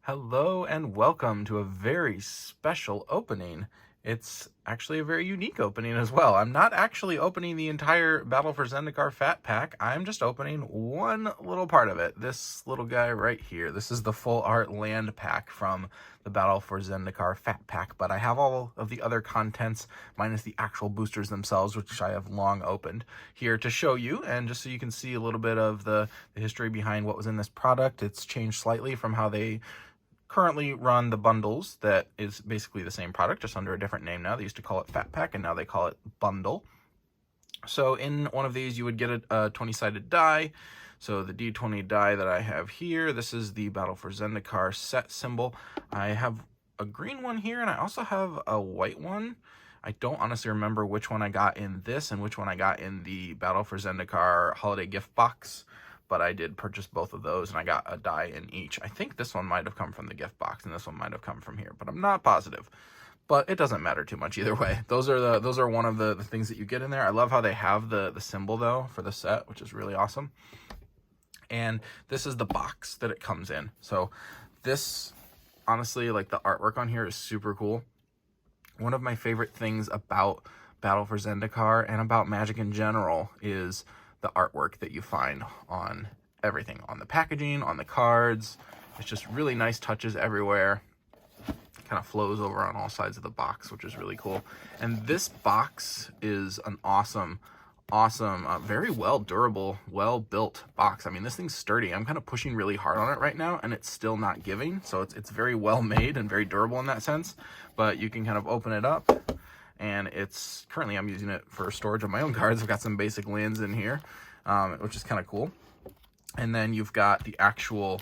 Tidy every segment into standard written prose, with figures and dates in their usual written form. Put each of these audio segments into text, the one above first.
Hello and welcome to a very special opening. It's actually a very unique opening as well. I'm not actually opening the entire Battle for Zendikar Fat Pack. I'm just opening one little part of it. This little guy right here. This is the full art land pack from the Battle for Zendikar Fat Pack, but I have all of the other contents minus the actual boosters themselves, which I have long opened here to show you, and just so you can see a little bit of the history behind what was in this product. It's changed slightly from how they currently run the bundles. That is basically the same product, just under a different name now. They used to call it Fat Pack, and now they call it Bundle. So in one of these, you would get a 20-sided die. So the D20 die that I have here, this is the Battle for Zendikar set symbol. I have a green one here, and I also have a white one. I don't honestly remember which one I got in this and which one I got in the Battle for Zendikar holiday gift box, but I did purchase both of those, and I got a die in each. I think this one might have come from the gift box, and this one might have come from here, but I'm not positive. But it doesn't matter too much either way. Those are one of the things that you get in there. I love how they have the symbol, though, for the set, which is really awesome. And this is the box that it comes in. So this, honestly, like, the artwork on here is super cool. One of my favorite things about Battle for Zendikar and about Magic in general is the artwork that you find on everything, on the packaging, on the cards. It's just really nice touches everywhere. Kind of flows over on all sides of the box, which is really cool. And this box is an awesome, very well durable, well built box. I mean, this thing's sturdy. I'm kind of pushing really hard on it right now, and it's still not giving. So it's very well made and very durable in that sense. But you can kind of open it up, and it's currently, I'm using it for storage of my own cards. I've got some basic lands in here, which is kind of cool. And then you've got the actual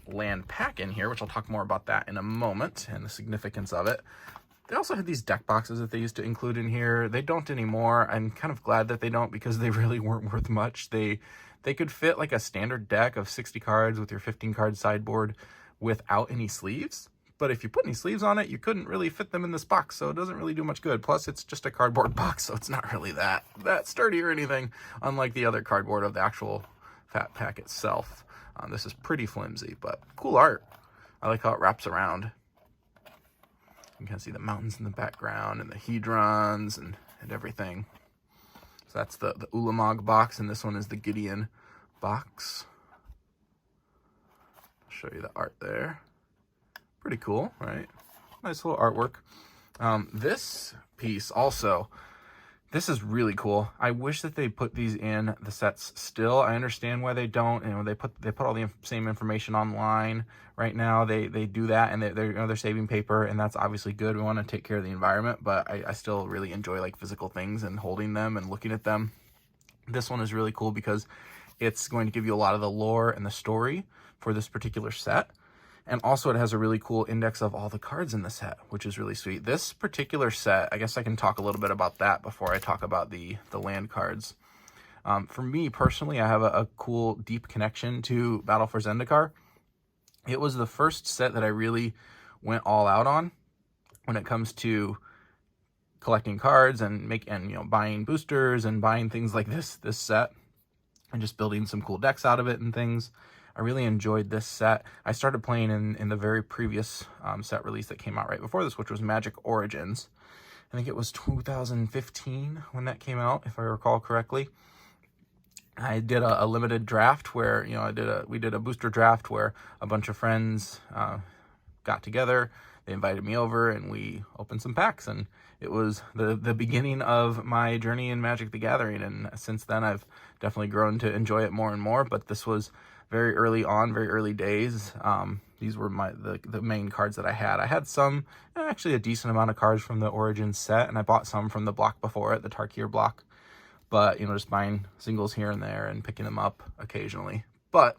land pack in here, which I'll talk more about that in a moment and the significance of it. They also had these deck boxes that they used to include in here. They don't anymore. I'm kind of glad that they don't, because they really weren't worth much. They could fit like a standard deck of 60 cards with your 15 card sideboard without any sleeves. But if you put any sleeves on it, you couldn't really fit them in this box, so it doesn't really do much good. Plus, it's just a cardboard box, so it's not really that sturdy or anything, unlike the other cardboard of the actual Fat Pack itself. This is pretty flimsy, but cool art. I like how it wraps around. You can see the mountains in the background and the hedrons and everything. So that's the Ulamog box, and this one is the Gideon box. I'll show you the art there. Pretty cool, right? Nice little artwork. This piece also, this is really cool. I wish that they put these in the sets still. I understand why they don't. You know, they put all the same information online right now. They do that, and they're saving paper, and that's obviously good. We want to take care of the environment, but I still really enjoy like physical things and holding them and looking at them. This one is really cool because it's going to give you a lot of the lore and the story for this particular set. And also it has a really cool index of all the cards in the set, which is really sweet. This particular set, I guess I can talk a little bit about that before I talk about the land cards. For me personally, I have a cool, deep connection to Battle for Zendikar. It was the first set that I really went all out on when it comes to collecting cards and buying boosters and buying things like this set, and just building some cool decks out of it and things. I really enjoyed this set. I started playing in the very previous set release that came out right before this, which was Magic Origins. I think it was 2015 when that came out, if I recall correctly. I did a limited draft where, we did a booster draft where a bunch of friends got together. They invited me over, and we opened some packs, and it was the beginning of my journey in Magic the Gathering. And since then, I've definitely grown to enjoy it more and more, but this was very early on, very early days. These were the main cards that I had. I had some, actually a decent amount of cards from the Origins set, and I bought some from the block before it, the Tarkir block. But, just buying singles here and there and picking them up occasionally. But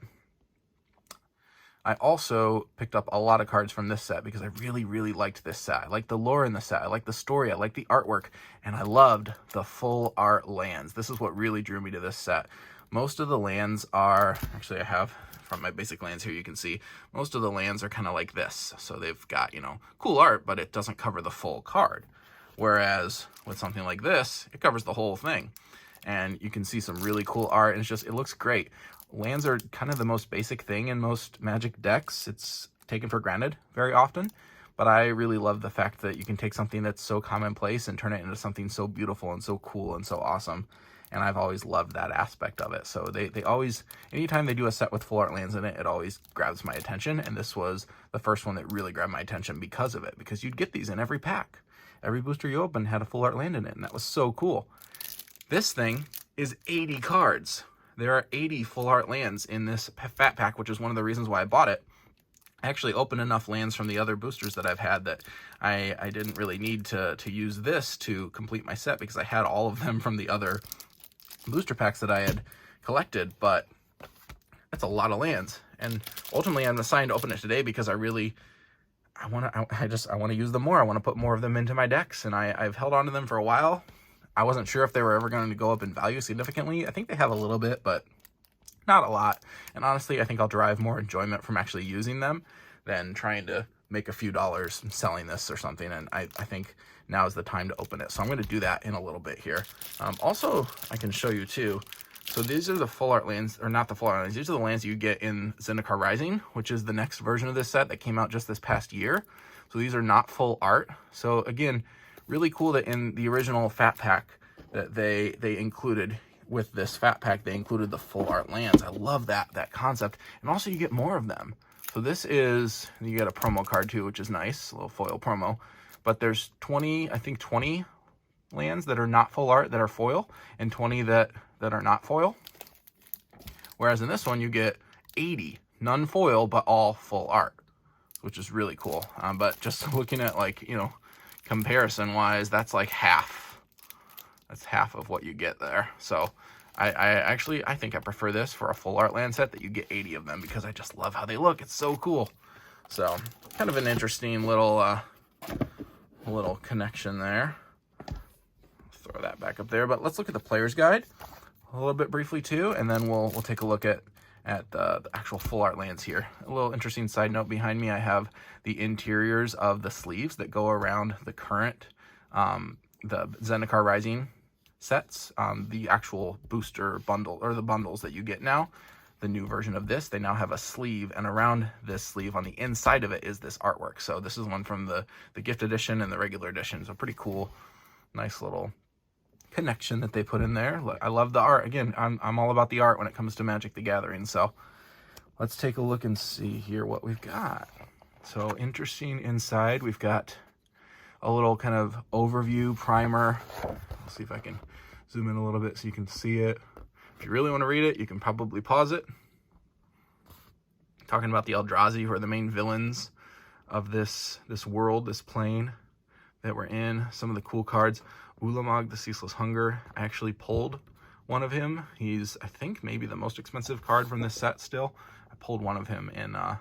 I also picked up a lot of cards from this set because I really, really liked this set. I liked the lore in the set. I liked the story. I liked the artwork. And I loved the full art lands. This is what really drew me to this set. Most of the lands are, actually I have from my basic lands here, you can see most of the lands are kind of like this. So they've got, cool art, but it doesn't cover the full card. Whereas with something like this, it covers the whole thing. And you can see some really cool art, and it looks great. Lands are kind of the most basic thing in most Magic decks. It's taken for granted very often. But I really love the fact that you can take something that's so commonplace and turn it into something so beautiful and so cool and so awesome. And I've always loved that aspect of it. So they always, anytime they do a set with full art lands in it, it always grabs my attention. And this was the first one that really grabbed my attention because of it, because you'd get these in every pack. Every booster you opened had a full art land in it, and that was so cool. This thing is 80 cards. There are 80 full art lands in this fat pack, which is one of the reasons why I bought it. I actually opened enough lands from the other boosters that I've had that I didn't really need to use this to complete my set, because I had all of them from the other booster packs that I had collected. But that's a lot of lands, and ultimately I'm assigned to open it today because I want to use them more. I want to put more of them into my decks, and I've held on to them for a while. I wasn't sure if they were ever going to go up in value significantly. I think they have a little bit, but not a lot. And honestly, I think I'll derive more enjoyment from actually using them than trying to make a few dollars selling this or something. And I think now is the time to open it. So I'm going to do that in a little bit here. Also, I can show you too. So these are the full art lands, or not the full art lands. These are the lands you get in Zendikar Rising, which is the next version of this set that came out just this past year. So these are not full art. So again, really cool that in the original fat pack that they included with this fat pack, they included the full art lands. I love that concept. And also you get more of them. So this is, you get a promo card too, which is nice, a little foil promo. But there's 20 lands that are not full art that are foil, and 20 that are not foil. Whereas in this one you get 80 non-foil but all full art, which is really cool. But just looking at, like, you know, comparison wise, that's like half. That's half of what you get there. So I think I prefer this for a full art land set, that you get 80 of them, because I just love how they look. It's so cool. So kind of an interesting little connection there. Throw that back up there. But let's look at the player's guide a little bit briefly too, and then we'll take a look at the actual full art lands here. A little interesting side note behind me, I have the interiors of the sleeves that go around the current the Zendikar Rising sets, the actual booster bundle, or the bundles that you get now. The new version of this, they now have a sleeve, and around this sleeve on the inside of it is this artwork. So this is one from the gift edition and the regular edition. So pretty cool, nice little connection that they put in there. I love the art. Again, I'm all about the art when it comes to Magic the Gathering. So let's take a look and see here what we've got. So interesting inside, we've got a little kind of overview primer. Let's see if I can zoom in a little bit so you can see it. If you really want to read it, you can probably pause it. Talking about the Eldrazi, who are the main villains of this world, this plane that we're in. Some of the cool cards. Ulamog, the Ceaseless Hunger. I actually pulled one of him. He's, I think, maybe the most expensive card from this set still. I pulled one of him in a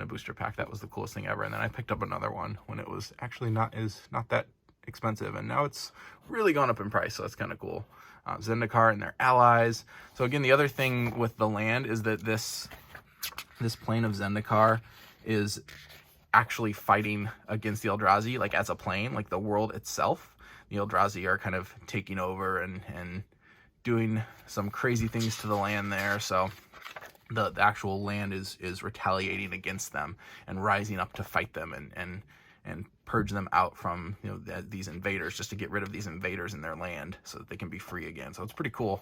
booster pack. That was the coolest thing ever. And then I picked up another one when it was actually not that expensive, and now it's really gone up in price, so that's kind of cool. Zendikar and their allies. So again, the other thing with the land is that this plane of Zendikar is actually fighting against the Eldrazi, like as a plane, like the world itself. The Eldrazi are kind of taking over and doing some crazy things to the land there. So the actual land is retaliating against them and rising up to fight them and purge them out from, you know, these invaders, just to get rid of these invaders in their land so that they can be free again. So it's pretty cool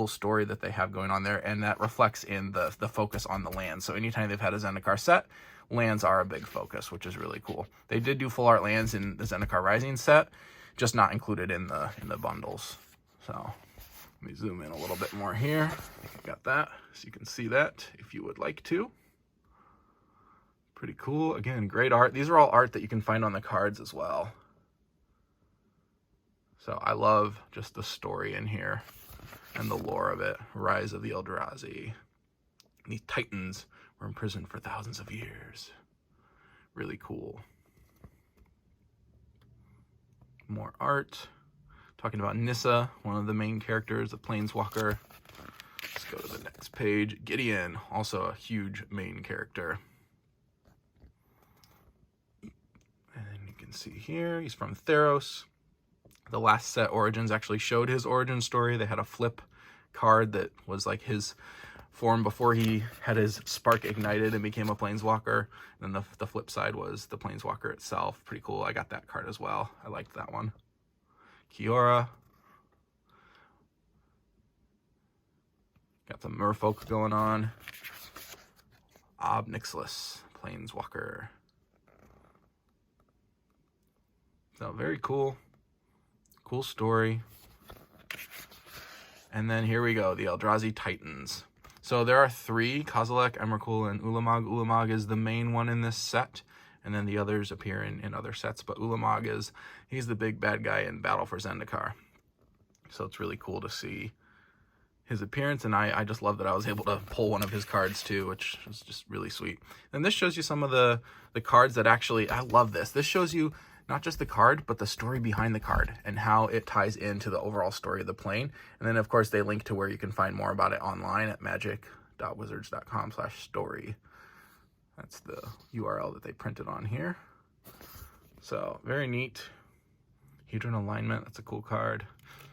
story that they have going on there, and that reflects in the focus on the land. So anytime they've had a Zendikar set, lands are a big focus, which is really cool. They did do full art lands in the Zendikar Rising set, just not included in the bundles. So let me zoom in a little bit more here. Got that, so you can see that if you would like to. Pretty cool. Again, great art. These are all art that you can find on the cards as well. So I love just the story in here and the lore of it. Rise of the Eldrazi. These titans were imprisoned for thousands of years. Really cool. More art. Talking about Nissa, one of the main characters, the Planeswalker. Let's go to the next page. Gideon, also a huge main character. See here, he's from Theros. The last set Origins actually showed his origin story. They had a flip card that was like his form before he had his spark ignited and became a planeswalker. And then the flip side was the planeswalker itself. Pretty cool. I got that card as well. I liked that one. Kiora. Got some merfolk going on. Obnixilis, planeswalker. So very cool. Cool story. And then here we go, the Eldrazi Titans. So there are 3, Kozilek, Emrakul, and Ulamog. Ulamog is the main one in this set, and then the others appear in other sets, but Ulamog he's the big bad guy in Battle for Zendikar. So it's really cool to see his appearance, and I just love that I was able to pull one of his cards too, which is just really sweet. And this shows you some of the cards that actually, I love this. This shows you not just the card, but the story behind the card and how it ties into the overall story of the plane. And then, of course, they link to where you can find more about it online at magic.wizards.com/story. That's the URL that they printed on here. So, very neat. Hedron Alignment, that's a cool card.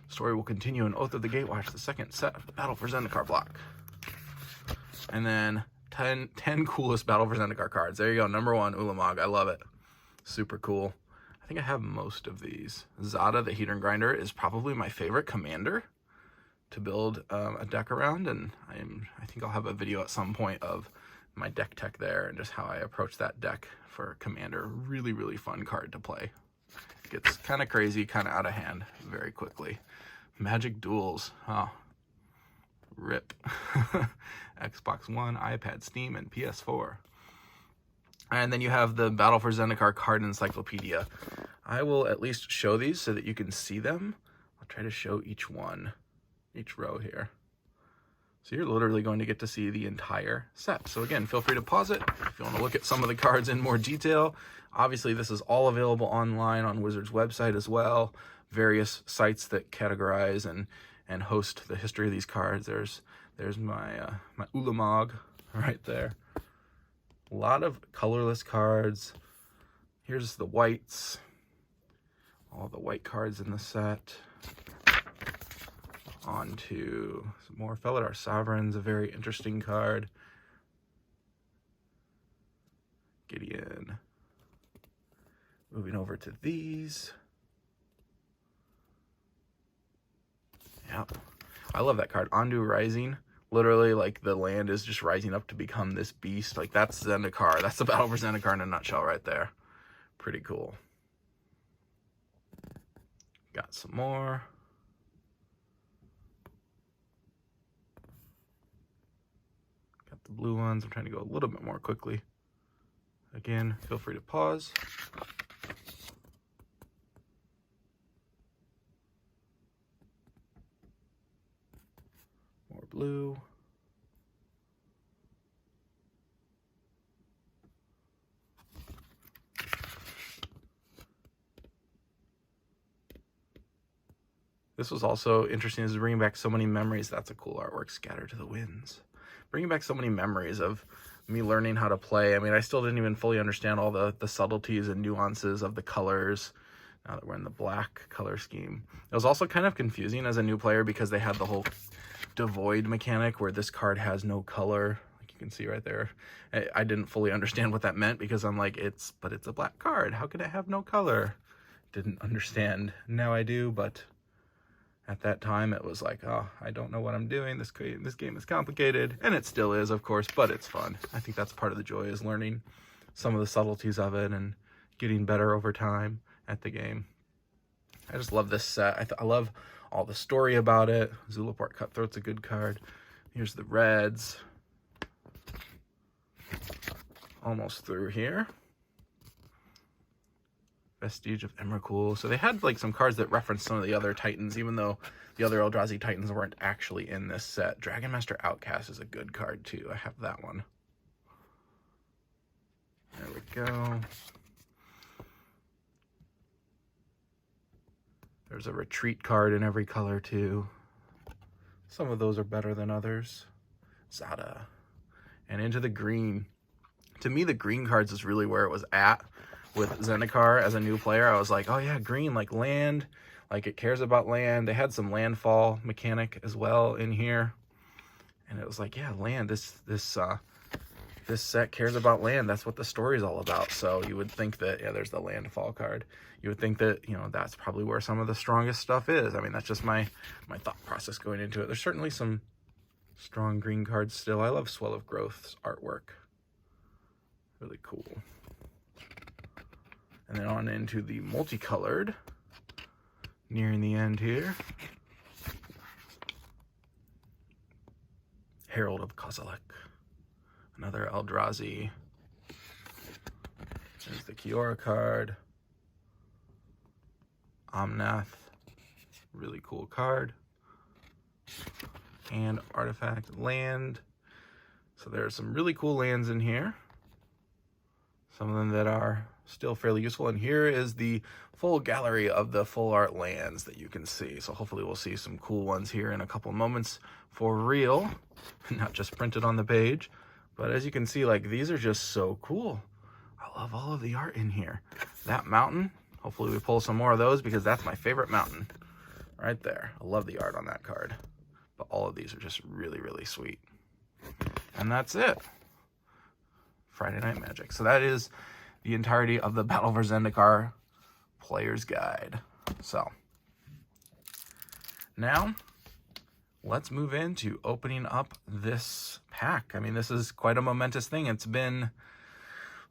Story will continue in Oath of the Gatewatch, the second set of the Battle for Zendikar block. And then 10 coolest Battle for Zendikar cards. There you go, number 1, Ulamog. I love it. Super cool. I think I have most of these. Zada, the Hedron Grinder, is probably my favorite commander to build a deck around, and I think I'll have a video at some point of my deck tech there and just how I approach that deck for commander. Really, really fun card to play. Gets kind of crazy, kind of out of hand very quickly. Magic Duels. Oh, rip. Xbox One, iPad, Steam, and PS4. And then you have the Battle for Zendikar card encyclopedia. I will at least show these so that you can see them. I'll try to show each one, each row here. So you're literally going to get to see the entire set. So again, feel free to pause it if you want to look at some of the cards in more detail. Obviously, this is all available online on Wizards' website as well. Various sites that categorize and host the history of these cards. There's my my Ulamog right there. A lot of colorless cards. Here's the whites. All the white cards in the set. On to some more Felidar Sovereigns, a very interesting card. Gideon. Moving over to these. Yep. I love that card. Ondu Rising. Literally, like, the land is just rising up to become this beast. Like, that's Zendikar. That's the Battle for Zendikar in a nutshell right there. Pretty cool. Got some more. Got the blue ones. I'm trying to go a little bit more quickly. Again, feel free to pause. More blue. This was also interesting, is bringing back so many memories. That's a cool artwork, Scatter to the Winds. Bringing back so many memories of me learning how to play. I mean, I still didn't even fully understand all the subtleties and nuances of the colors now that we're in the black color scheme. It was also kind of confusing as a new player because they had the whole devoid mechanic where this card has no color. Like you can see right there. I didn't fully understand what that meant because I'm like, it's a black card. How could it have no color? Didn't understand. Now I do, but at that time, it was like, oh, I don't know what I'm doing. This game is complicated, and it still is, of course, but it's fun. I think that's part of the joy, is learning some of the subtleties of it and getting better over time at the game. I just love this set. I love all the story about it. Zulaport Cutthroat's a good card. Here's the reds. Almost through here. Vestige of Emrakul. So they had like some cards that referenced some of the other Titans, even though the other Eldrazi Titans weren't actually in this set. Dragon Master Outcast is a good card too. I have that one. There we go. There's a retreat card in every color too. Some of those are better than others. Zada. And into the green. To me, the green cards is really where it was at. With Zendikar as a new player, I was like, oh yeah, green, like land, like it cares about land. They had some landfall mechanic as well in here. And it was like, yeah, land, this set cares about land. That's what the story is all about. So you would think that, yeah, there's the landfall card. You would think that, you know, that's probably where some of the strongest stuff is. I mean, that's just my thought process going into it. There's certainly some strong green cards still. I love Swell of Growth's artwork. Really cool. And then on into the multicolored, nearing the end here. Herald of Kozilek. Another Eldrazi. There's the Kiora card. Omnath. Really cool card. And artifact land. So there are some really cool lands in here. Some of them that are still fairly useful. And here is the full gallery of the full art lands that you can see. So hopefully we'll see some cool ones here in a couple moments for real, not just printed on the page. But as you can see, like, these are just so cool. I love all of the art in here. That mountain, hopefully we pull some more of those because that's my favorite mountain right there. I love the art on that card. But all of these are just really, really sweet. And that's it. Friday Night Magic. So that is the entirety of the Battle for Zendikar Player's Guide. So now let's move into opening up this pack. I mean, this is quite a momentous thing. It's been,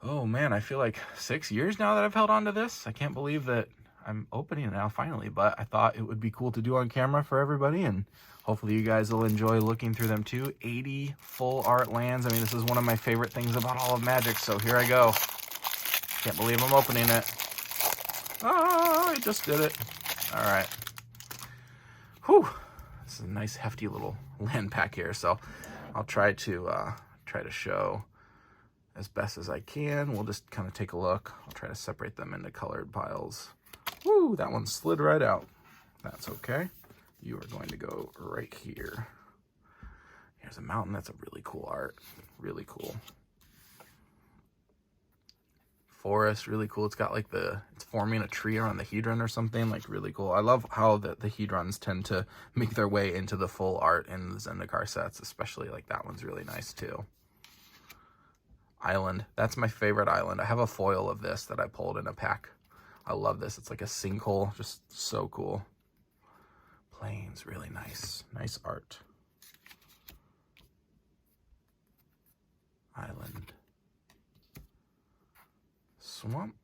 oh man, I feel like 6 years now that I've held on to this. I can't believe that I'm opening it now finally, but I thought it would be cool to do on camera for everybody, and hopefully you guys will enjoy looking through them too. 80 full art lands. I mean, this is one of my favorite things about all of Magic, so here I go. Can't believe I'm opening it. Oh, I just did it. All right. Whew. This is a nice hefty little land pack here, so I'll try to show as best as I can. We'll just kind of take a look. I'll try to separate them into colored piles. Woo, that one slid right out. That's okay. You are going to go right here. Here's a mountain. That's a really cool art. Really cool. Forest, really cool. It's got like it's forming a tree around the Hedron or something, like really cool. I love how the Hedrons tend to make their way into the full art in the Zendikar sets, especially like that one's really nice too. Island, that's my favorite island. I have a foil of this that I pulled in a pack. I love this. It's like a sinkhole, just so cool. Plains, really nice. Nice art. Island. Swamp.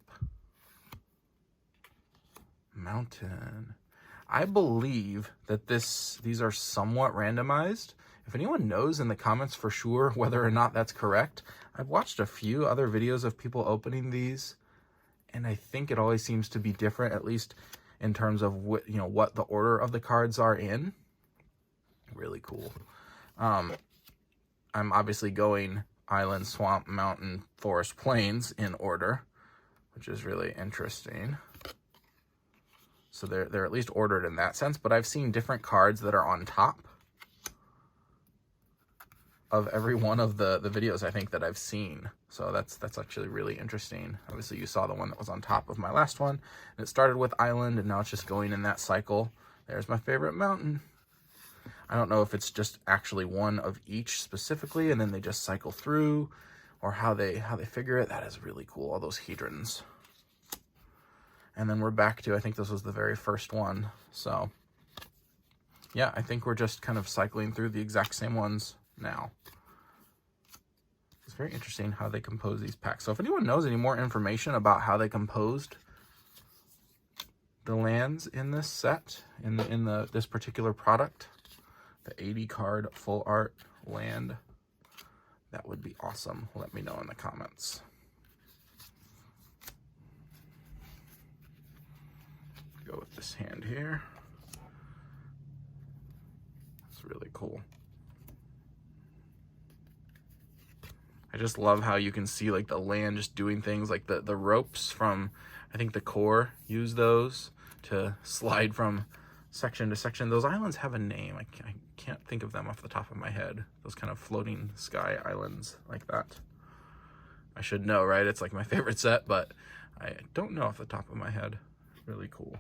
Mountain. I believe that these are somewhat randomized. If anyone knows in the comments for sure whether or not that's correct, I've watched a few other videos of people opening these, and I think it always seems to be different, at least in terms of what the order of the cards are in. Really cool. I'm obviously going island, swamp, mountain, forest, plains in order, which is really interesting. So they're at least ordered in that sense, but I've seen different cards that are on top of every one of the videos I think that I've seen. So that's actually really interesting. Obviously you saw the one that was on top of my last one, and it started with island, and now it's just going in that cycle. There's my favorite mountain. I don't know if it's just actually one of each specifically, and then they just cycle through, or how they figure it. That is really cool, all those Hedrons. And then we're back to, I think this was the very first one. So yeah, I think we're just kind of cycling through the exact same ones now. It's very interesting how they compose these packs. So if anyone knows any more information about how they composed the lands in this set, in this particular product, the 80 card full art land, that would be awesome. Let me know in the comments. Go with this hand here. It's really cool. I just love how you can see like the land just doing things, like the ropes from, I think the core use those to slide from section to section. Those islands have a name. I can't think of them off the top of my head. Those kind of floating sky islands like that. I should know, right? It's like my favorite set, but I don't know off the top of my head. Really cool.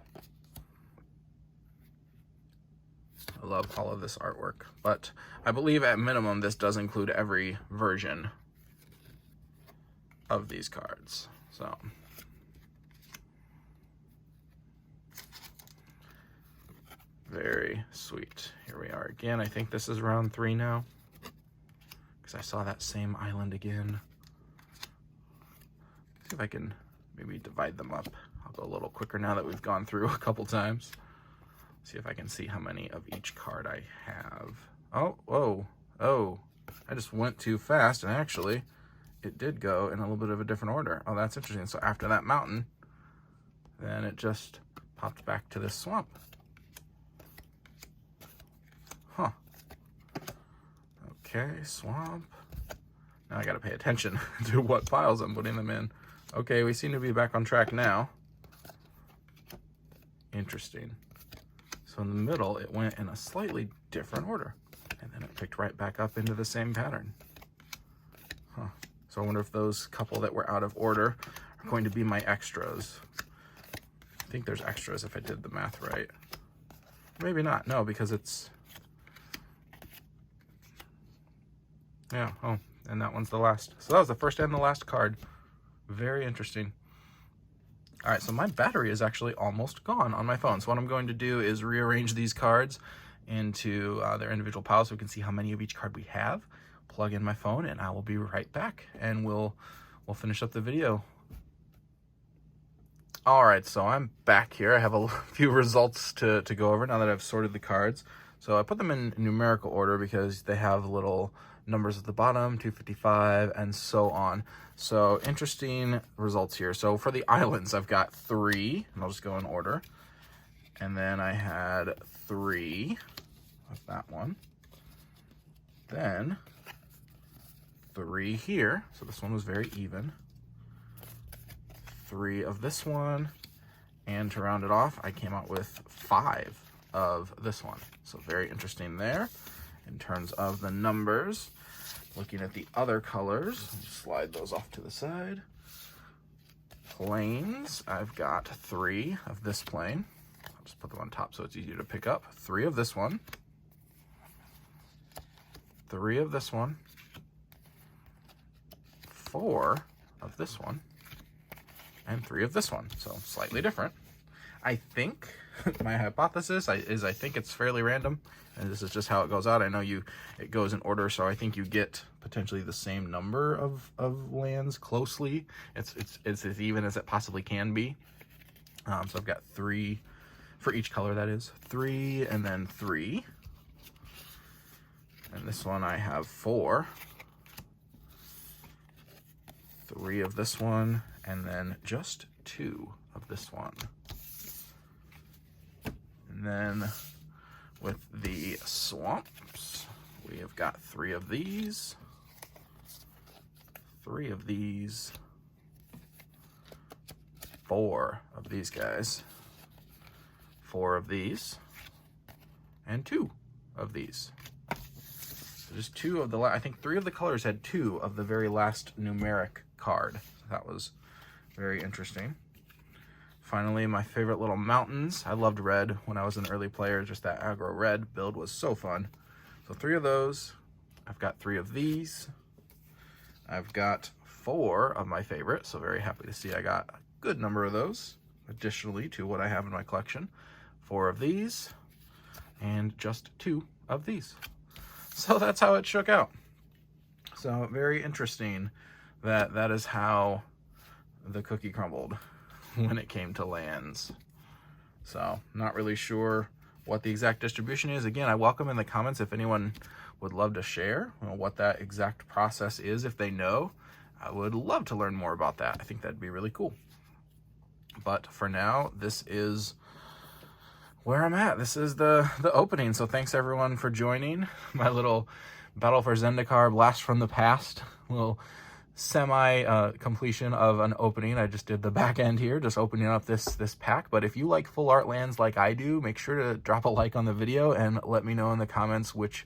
I love all of this artwork, but I believe at minimum this does include every version of these cards. So very sweet. Here we are again. I think this is round 3 now, because I saw that same island again. See if I can maybe divide them up. I'll go a little quicker now that we've gone through a couple times. See if I can see how many of each card I have. Oh, whoa, oh, I just went too fast, and actually it did go in a little bit of a different order. Oh, that's interesting. So after that mountain, then it just popped back to this swamp. Huh. Okay, swamp. Now I gotta pay attention to what piles I'm putting them in. Okay, we seem to be back on track now. Interesting. So in the middle, it went in a slightly different order, and then it picked right back up into the same pattern. Huh. So I wonder if those couple that were out of order are going to be my extras. I think there's extras if I did the math right. Maybe not. No, because it's... Yeah, oh, and that one's the last. So that was the first and the last card. Very interesting. All right, so my battery is actually almost gone on my phone. So what I'm going to do is rearrange these cards into their individual piles so we can see how many of each card we have. Plug in my phone, and I will be right back, and we'll finish up the video. All right, so I'm back here. I have a few results to go over now that I've sorted the cards. So I put them in numerical order because they have little numbers at the bottom, 255, and so on. So interesting results here. So for the islands, I've got 3, and I'll just go in order. And then I had 3 of that one. Then 3 here. So this one was very even. 3 of this one. And to round it off, I came out with 5 of this one. So very interesting there. In terms of the numbers, looking at the other colors, slide those off to the side. Planes, I've got 3 of this plane. I'll just put them on top so it's easier to pick up. 3 of this one. 3 of this one. 4 of this one. And 3 of this one. So slightly different. I think my hypothesis is I think it's fairly random, and this is just how it goes out. I know it goes in order, so I think you get potentially the same number of lands closely. It's as even as it possibly can be. So I've got 3 for each color, that is. 3 and then 3. And this one I have 4. 3 of this one, and then just 2 of this one. And then with the swamps, we have got 3 of these, 3 of these, 4 of these guys, 4 of these, and 2 of these. So just 2 of the, I think 3 of the colors had 2 of the very last numeric card. That was very interesting. Finally, my favorite little mountains. I loved red when I was an early player. Just that aggro red build was so fun. So 3 of those. I've got 3 of these. I've got 4 of my favorite. So very happy to see I got a good number of those. Additionally to what I have in my collection. 4 of these. And just 2 of these. So that's how it shook out. So very interesting that is how the cookie crumbled when it came to lands. So not really sure what the exact distribution is. Again, I welcome in the comments if anyone would love to share what that exact process is. If they know, I would love to learn more about that. I think that'd be really cool. But for now, this is where I'm at. This is the opening. So thanks everyone for joining my little Battle for Zendikar blast from the past. Little semi-completion of an opening. I just did the back end here, just opening up this pack. But if you like full art lands like I do, make sure to drop a like on the video and let me know in the comments which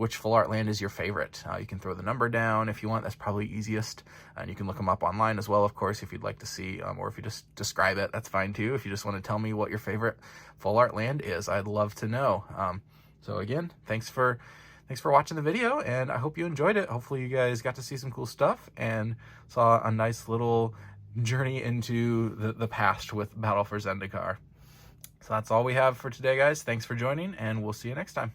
full art land is your favorite. You can throw the number down if you want. That's probably easiest. And you can look them up online as well, of course, if you'd like to see, or if you just describe it, that's fine too. If you just want to tell me what your favorite full art land is, I'd love to know. So again, thanks for watching the video, and I hope you enjoyed it. Hopefully you guys got to see some cool stuff and saw a nice little journey into the past with Battle for Zendikar. So that's all we have for today, guys. Thanks for joining, and we'll see you next time.